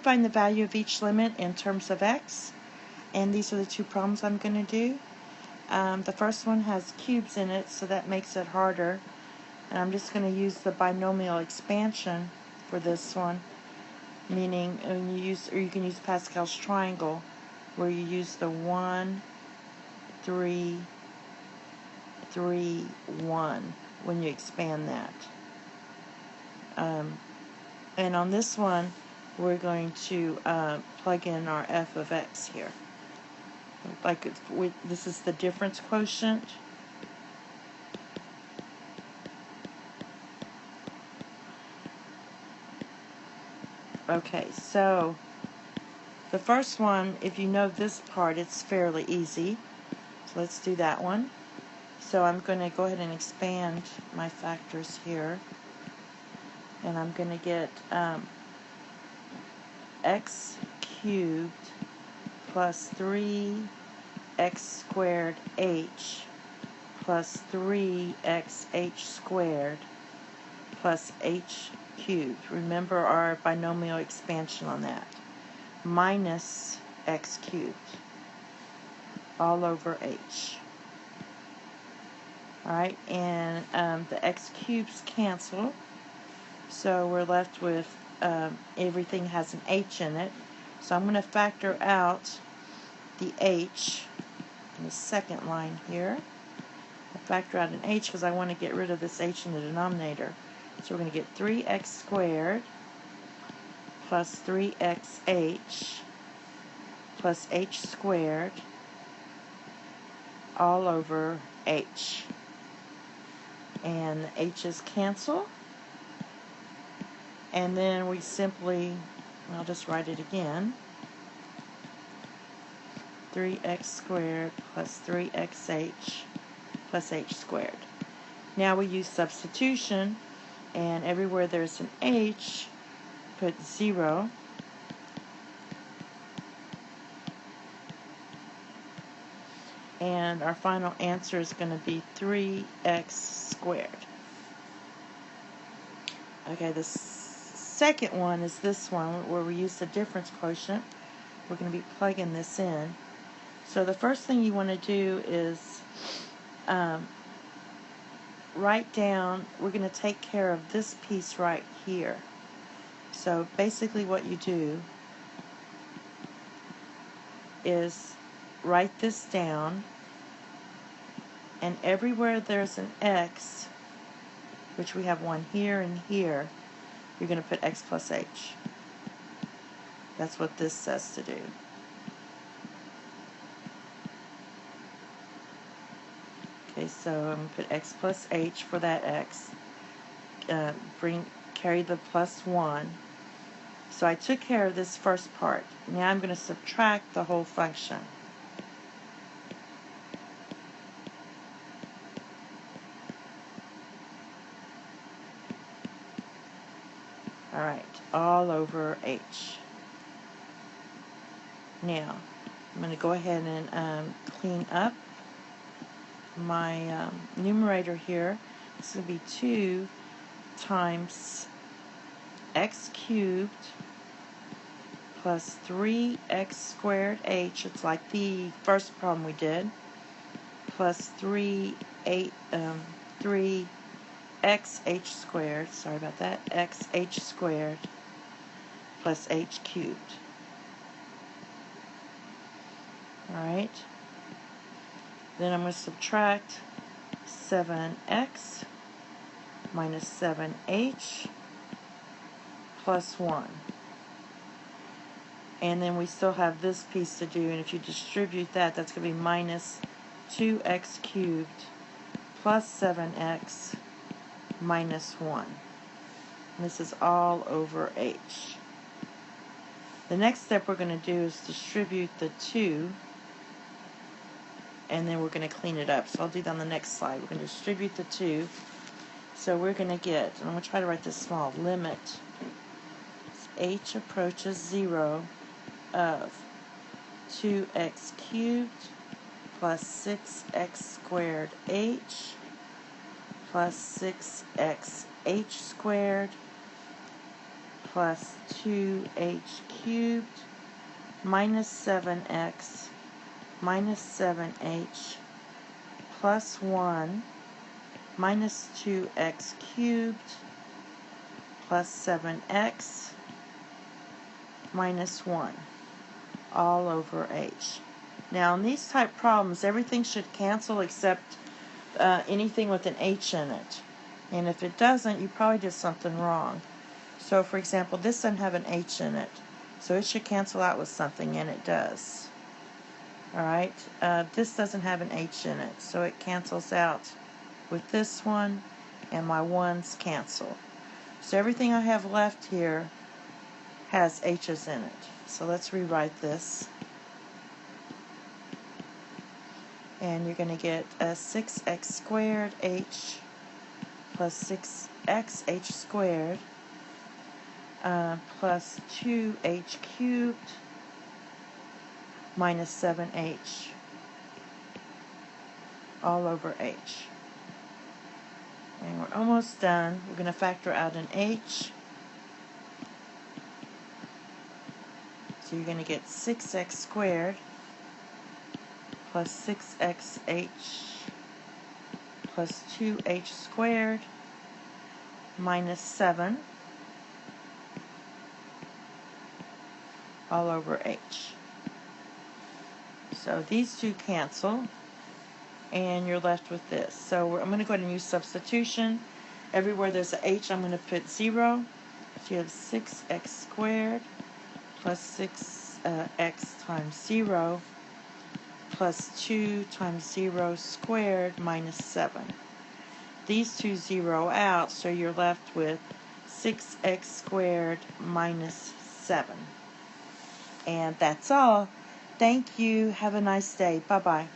find the value of each limit in terms of x, and these are the two problems I'm going to do. The first one has cubes in it, so that makes it harder. And I'm just going to use the binomial expansion for this one, meaning when you use, or you can use Pascal's triangle, where you use the 1, 3, 3, 1 when you expand that. And on this one, we're going to plug in our f of x here. Like this is the difference quotient. Okay, so the first one, if you know this part, it's fairly easy. So let's do that one. So I'm going to go ahead and expand my factors here. And I'm going to get x cubed plus 3x squared h plus 3xh squared plus h cubed. Remember our binomial expansion on that. Minus x cubed all over h. Alright, and the x cubes cancel. So we're left with everything has an h in it. So I'm going to factor out the h in the second line here. I factor out an h because I want to get rid of this h in the denominator. So we're going to get 3x squared plus 3xh plus h squared all over h. And the h's cancel. And then we simply, I'll just write it again, 3x squared plus 3xh plus h squared. Now we use substitution, and everywhere there's an h, put 0. And our final answer is going to be 3x squared. Okay, the second one is this one where we use the difference quotient. We're going to be plugging this in. So the first thing you want to do is write down, we're going to take care of this piece right here. So basically what you do is write this down, and everywhere there's an x, which we have one here and here, you're going to put x plus h. That's what this says to do. Okay, so I'm going to put x plus h for that x. Carry the plus 1. So I took care of this first part. Now I'm going to subtract the whole function. Alright, all over h. Now, I'm going to go ahead and clean up my numerator here. This will be 2 times x cubed plus 3x squared h, it's like the first problem we did, plus 3xh squared, sorry about that, xh squared plus h cubed. Alright, then I'm going to subtract 7x minus 7h plus 1. And then we still have this piece to do, and if you distribute that, that's going to be minus 2x cubed plus 7x minus 1. And this is all over h. The next step we're going to do is distribute the 2, and then we're going to clean it up. So I'll do that on the next slide. We're going to distribute the 2. So we're going to get, and I'm going to try to write this small, limit as h approaches 0 of 2x cubed plus 6x squared h plus 6xh squared plus 2h cubed minus 7x minus 7h plus 1 minus 2x cubed plus 7x minus 1 all over h. Now in these type problems, everything should cancel except anything with an h in it. And if it doesn't, you probably did something wrong. So for example, this doesn't have an h in it, so it should cancel out with something, and it does. Alright, this doesn't have an h in it, so it cancels out with this one, and my 1's cancel. So everything I have left here has h's in it. So let's rewrite this. And you're going to get 6x squared h plus 6x h squared plus 2h cubed minus 7h all over h. And we're almost done. We're going to factor out an h. So you're going to get 6x squared plus 6xh plus 2h squared minus 7 all over h. So these two cancel, and you're left with this. So I'm going to go ahead and use substitution. Everywhere there's an h, I'm going to put 0. So you have 6x squared plus 6x times 0 plus 2 times 0 squared minus 7. These two zero out, so you're left with 6x squared minus 7. And that's all. Thank you. Have a nice day. Bye-bye.